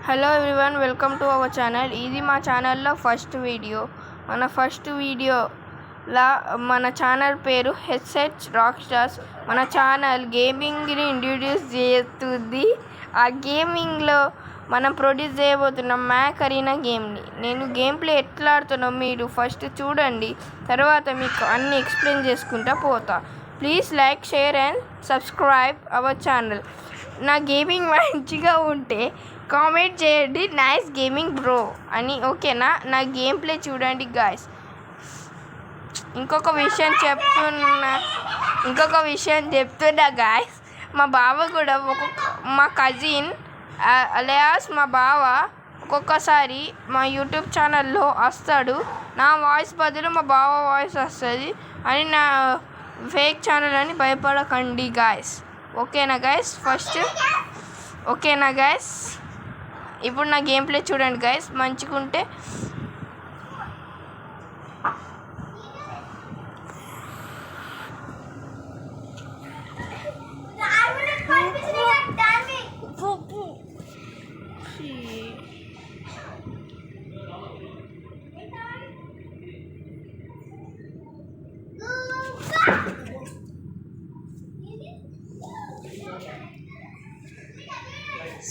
Hello everyone, welcome to our channel. ఇది మా ఛానల్లో ఫస్ట్ వీడియో. మన ఫస్ట్ వీడియోలా మన ఛానల్ పేరు హెడ్సెట్స్ రాక్ స్టార్స్. మన ఛానల్ గేమింగ్ని ఇంట్రడ్యూస్ చేస్తుంది. ఆ గేమింగ్లో మనం ప్రొడ్యూస్ చేయబోతున్నాం మ్యాక్ అరీనా గేమ్ని. నేను గేమ్ ప్లే ఎట్లా ఆడుతున్నా మీరు ఫస్ట్ చూడండి, తర్వాత మీకు అన్నీ ఎక్స్ప్లెయిన్ చేసుకుంటా పోతా. Please like, share and subscribe our channel. నా గేమింగ్ మంచిగా ఉంటే కామెంట్ చేయండి, నైస్ గేమింగ్ బ్రో అని. ఓకేనా? నా గేమ్ ప్లే చూడండి గాయస్. ఇంకొక విషయం చెప్తున్నా గాయస్. మా బావ కూడా మా కజిన్ అలియాస్ మా బావ ఒక్కొక్కసారి మా యూట్యూబ్ ఛానల్లో వస్తాడు. నా వాయిస్ బదులు మా బావ వాయిస్ వస్తుంది అని నా ఫేక్ ఛానల్ అని భయపడకండి గాయస్. ఓకేనా గాయస్? ఇప్పుడు నా గేమ్ ప్లే చూడండి గాయస్. మంచిగుంటే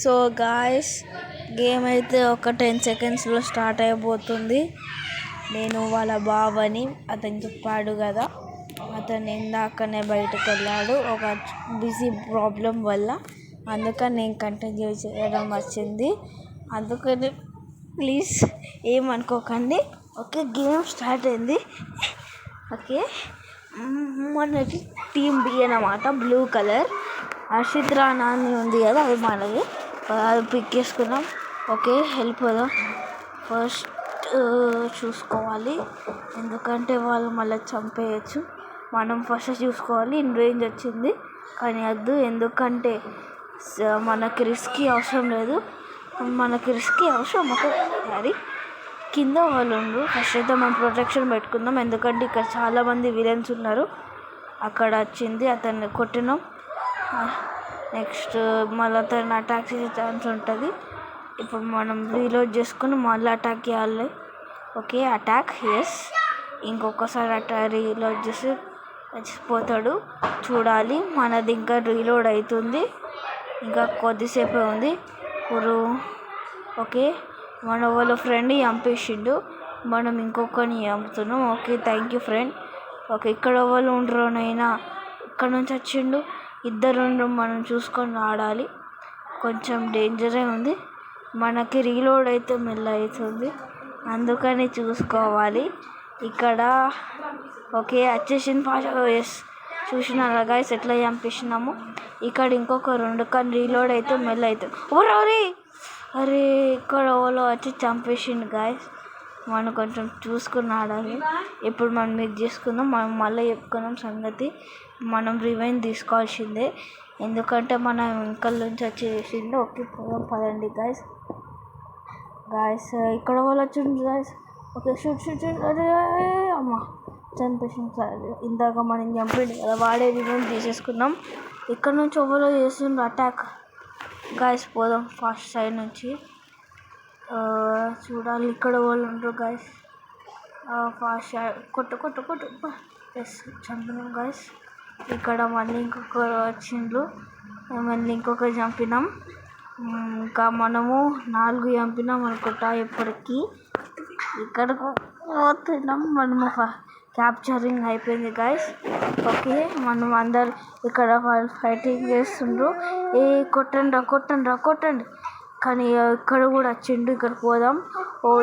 సో గాయస్, గేమ్ అయితే ఒక 10 సెకండ్స్లో స్టార్ట్ అయిపోతుంది. నేను వాళ్ళ బావని, అతను చెప్పాడు కదా, అతను ఇందాకనే బయటకు వెళ్ళాడు ఒక బిజీ ప్రాబ్లం వల్ల. అందుకని నేను కంటిన్యూ చేయడం వచ్చింది. అందుకని ప్లీజ్ ఏమనుకోకండి. ఓకే, గేమ్ స్టార్ట్ అయింది. ఓకే, మనకి టీమ్ బి అన్నమాట, బ్లూ కలర్. హర్షిత్ రాణా అని ఉంది కదా, అది మనది. అది పిక్ చేసుకున్నాం. ఓకే, వెళ్ళిపోదాం. ఫస్ట్ చూసుకోవాలి, ఎందుకంటే వాళ్ళు మళ్ళీ చంపేయచ్చు. మనం ఫస్ట్ చూసుకోవాలి. ఇన్ రేంజ్ వచ్చింది కానీ వద్దు, ఎందుకంటే మనకి రిస్కీ అవసరం లేదు. ఒకసారి కింద వాళ్ళు ఉండరు. ఫస్ట్ అయితే మనం ప్రొటెక్షన్ పెట్టుకుందాం, ఎందుకంటే ఇక్కడ చాలామంది విలన్స్ ఉన్నారు. అక్కడ వచ్చింది, అతన్ని కొట్టినాం. నెక్స్ట్ మళ్ళీ అతను అటాక్ చేసే ఛాన్స్ ఉంటుంది. ఇప్పుడు మనం రీలోడ్ చేసుకుని మళ్ళీ అటాక్ చేయాలి. Okay, attack, yes. ఇంకొకసారి రీలోడ్ చేసి చచ్చిపోతాడు. చూడాలి, మనది ఇంకా రీలోడ్ అవుతుంది, ఇంకా కొద్దిసేపే ఉంది. ఇప్పుడు ఓకే, మన వాళ్ళ ఫ్రెండ్ చంపేసిండు, మనం ఇంకొకరిని చంపుతున్నాం. Okay, thank you friend. Okay, ఇక్కడ వాళ్ళు ఉండరునైనా, ఇక్కడ నుంచి వచ్చిండు. ఇద్దరు మనం చూసుకొని ఆడాలి. కొంచెం డేంజరే ఉంది, మనకి రీలోడ్ అయితే మెల్ల అవుతుంది, అందుకని చూసుకోవాలి. ఇక్కడ ఓకే వచ్చేసింది ఫాస్ట్. ఎస్, చూసినారా గాయస్ ఎట్లా చంపేసినాము. ఇక్కడ ఇంకొక 2 కానీ రీలోడ్ అయితే మెల్ల అవుతుంది. అరే ఇక్కడ వాళ్ళు వచ్చి చంపేసిండు గాయస్. మనం కొంచెం చూసుకుని ఆడాలి. ఇప్పుడు మనం మిస్ చేసుకుందాం. మనం మళ్ళీ చెప్పుకున్నాం సంగతి. మనం రివైండ్ తీసుకోవాల్సిందే, ఎందుకంటే మనం వెనకాల నుంచి వచ్చేసింది. ఓకే, పదండి గాయస్. ఇక్కడ వాళ్ళు వచ్చింది గాయస్. Okay, shoot. అరే అమ్మ, చంపేసింది సార్. ఇందాక మనం చంపేది కదా, వాడే రివైండ్ తీసేసుకున్నాం. ఇక్కడ నుంచి ఎవరో చేసిండ్రు అటాక్ గాయస్. పోదాం ఫాస్ట్ సైడ్ నుంచి. చూడాలి, ఇక్కడ వాళ్ళు ఉండరు గాయస్. ఫాస్ట్ కొట్టు. ఎస్, చంపినాం గాయస్. ఇక్కడ మళ్ళీ ఇంకొకరు వచ్చిండ్రు, మళ్ళీ ఇంకొకరు చంపినాం. ఇంకా మనము 4 చంపినాం అనుకుంటా ఇప్పటికీ. ఇక్కడకు పోతున్నాం, మనము క్యాప్చరింగ్ అయిపోయింది గాయస్. ఓకే, మనం అందరు ఇక్కడ వాళ్ళు ఫైటింగ్ చేస్తుండ్రు. కొట్టండి. కానీ ఇక్కడ కూడా వచ్చిండు, ఇక్కడ పోదాం.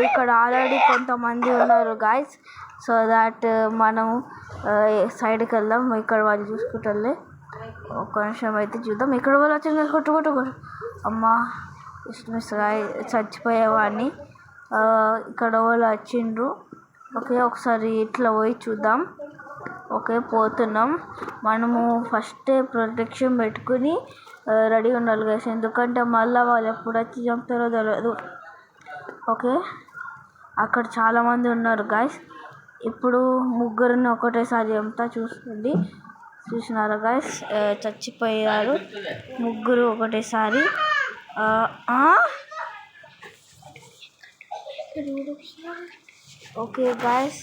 ఇక్కడ ఆల్రెడీ కొంతమంది ఉన్నారు గాయస్. సో దాట్ మనము సైడ్కి వెళ్దాం. ఇక్కడ వాళ్ళు చూసుకుంటారులే. ఒక నిమిషం అయితే చూద్దాం. ఇక్కడ వాళ్ళు వచ్చింది. కొట్టు. అమ్మా, మిస్ చచ్చిపోయేవాడిని. ఇక్కడ వాళ్ళు వచ్చిండ్రు. ఓకే, ఒకసారి ఇట్లా పోయి చూద్దాం. ఓకే, పోతున్నాం. మనము ఫస్టే ప్రొటెక్షన్ పెట్టుకుని రెడీ ఉండాలి గాయస్, ఎందుకంటే మళ్ళీ వాళ్ళు ఎప్పుడు వచ్చి చంపుతారో తెలియదు. ఓకే, అక్కడ చాలామంది ఉన్నారు గాయస్. ఇప్పుడు ముగ్గురిని ఒకటేసారి చంపుతా, చూసుకోండి. చూసినారా గాయస్, చచ్చిపోయారు ముగ్గురు ఒకటేసారి. Okay guys